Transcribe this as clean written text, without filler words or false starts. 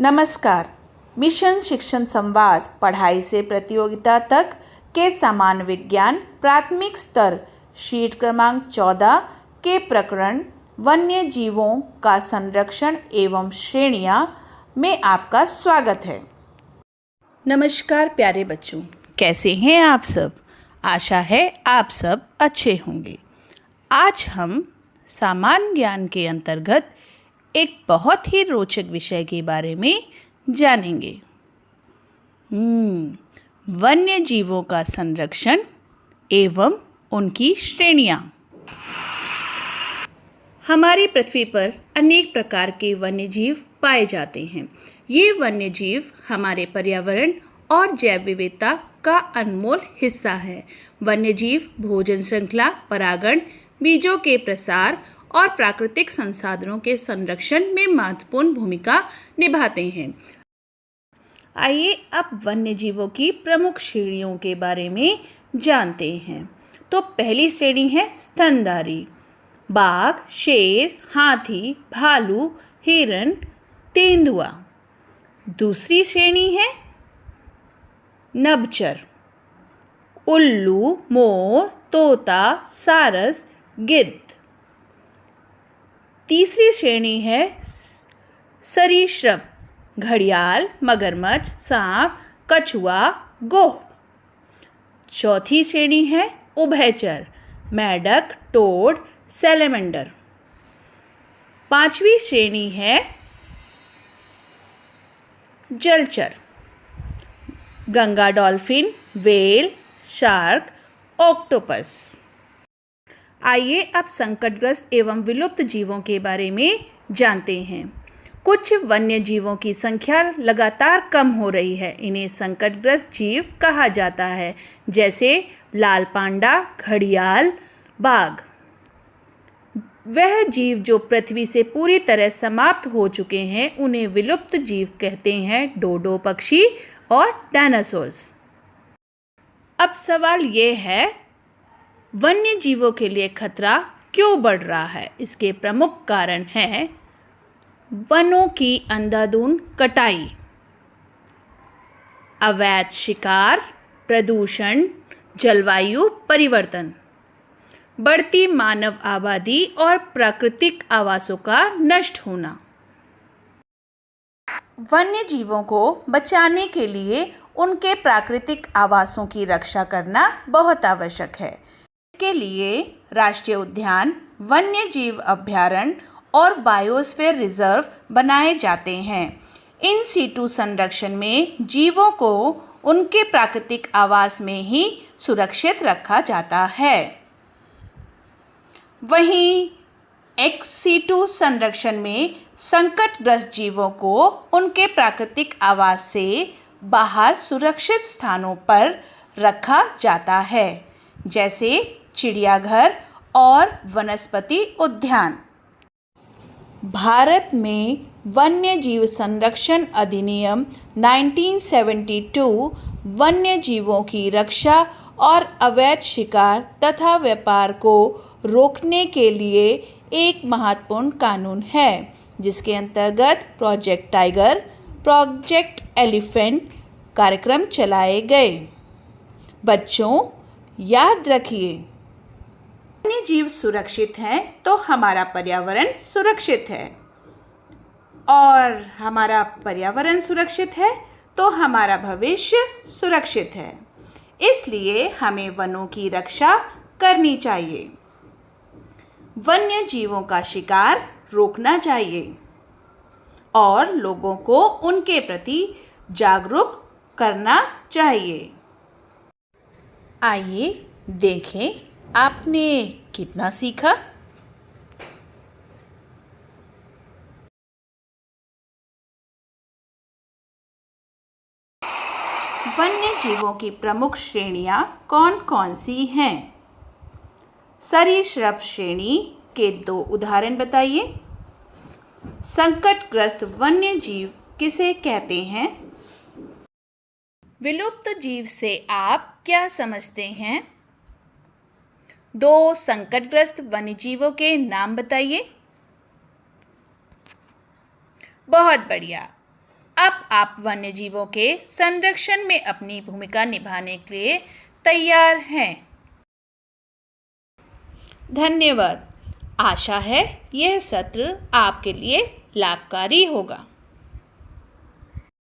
नमस्कार। मिशन शिक्षण संवाद पढ़ाई से प्रतियोगिता तक के समान विज्ञान प्राथमिक स्तर शीट क्रमांक 14 के प्रकरण वन्य जीवों का संरक्षण एवं श्रेणियां में आपका स्वागत है। नमस्कार प्यारे बच्चों, कैसे हैं आप सब? आशा है आप सब अच्छे होंगे। आज हम सामान्य ज्ञान के अंतर्गत एक बहुत ही रोचक विषय के बारे में जानेंगे। वन्य जीवों का संरक्षण एवं उनकी श्रेणियां। हमारी पृथ्वी पर अनेक प्रकार के वन्य जीव पाए जाते हैं। ये वन्य जीव हमारे पर्यावरण और जैव विविधता का अनमोल हिस्सा है। वन्य जीव भोजन श्रृंखला, परागण, बीजों के प्रसार और प्राकृतिक संसाधनों के संरक्षण में महत्वपूर्ण भूमिका निभाते हैं। आइए अब वन्य जीवों की प्रमुख श्रेणियों के बारे में जानते हैं। तो पहली श्रेणी है स्तनधारी। बाघ, शेर, हाथी, भालू, हिरण, तेंदुआ। दूसरी श्रेणी है नभचर। उल्लू, मोर, तोता, सारस, गिद्ध। तीसरी श्रेणी है सरीसृप। घड़ियाल, मगरमच्छ, सांप, कछुआ, गोह। चौथी श्रेणी है उभयचर। मेंढक, टोड, सैलेमेंडर। पांचवी श्रेणी है जलचर। Ganga dolphin, whale, shark, octopus. आइए अब संकटग्रस्त एवं विलुप्त जीवों के बारे में जानते हैं। कुछ वन्य जीवों की संख्या लगातार कम हो रही है। इन्हें संकटग्रस्त जीव कहा जाता है, जैसे लाल पांडा, घड़ियाल, बाघ। वह जीव जो पृथ्वी से पूरी तरह समाप्त हो चुके हैं उन्हें विलुप्त जीव कहते हैं। डोडो पक्षी और डायनासोर्स। अब सवाल ये है, वन्य जीवों के लिए खतरा क्यों बढ़ रहा है? इसके प्रमुख कारण हैं वनों की अंधाधुंध कटाई, अवैध शिकार, प्रदूषण, जलवायु परिवर्तन, बढ़ती मानव आबादी और प्राकृतिक आवासों का नष्ट होना। वन्य जीवों को बचाने के लिए उनके प्राकृतिक आवासों की रक्षा करना बहुत आवश्यक है। इसके लिए राष्ट्रीय उद्यान, वन्य जीव अभयारण्य और बायोस्फीयर रिजर्व बनाए जाते हैं। इन सीटू संरक्षण में जीवों को उनके प्राकृतिक आवास में ही सुरक्षित रखा जाता है। वहीं एक्स सीटू संरक्षण में संकटग्रस्त जीवों को उनके प्राकृतिक आवास से बाहर सुरक्षित स्थानों पर रखा जाता है, जैसे चिड़ियाघर और वनस्पति उद्यान। भारत में वन्य जीव संरक्षण अधिनियम 1972 वन्य जीवों की रक्षा और अवैध शिकार तथा व्यापार को रोकने के लिए एक महत्वपूर्ण कानून है, जिसके अंतर्गत प्रोजेक्ट टाइगर, प्रोजेक्ट एलिफेंट कार्यक्रम चलाए गए। बच्चों, याद रखिए, वन्य जीव सुरक्षित हैं तो हमारा पर्यावरण सुरक्षित है, और हमारा पर्यावरण सुरक्षित है तो हमारा भविष्य सुरक्षित है। इसलिए हमें वनों की रक्षा करनी चाहिए, वन्य जीवों का शिकार रोकना चाहिए और लोगों को उनके प्रति जागरूक करना चाहिए। आइए देखें आपने कितना सीखा। वन्य जीवों की प्रमुख श्रेणियां कौन कौन सी हैं? सरीसृप श्रेणी के 2 उदाहरण बताइए। संकटग्रस्त वन्य जीव किसे कहते हैं? विलुप्त जीव से आप क्या समझते हैं? 2 संकटग्रस्त वन्यजीवों के नाम बताइए। बहुत बढ़िया। अब आप वन्य जीवों के संरक्षण में अपनी भूमिका निभाने के लिए तैयार हैं। धन्यवाद। आशा है यह सत्र आपके लिए लाभकारी होगा।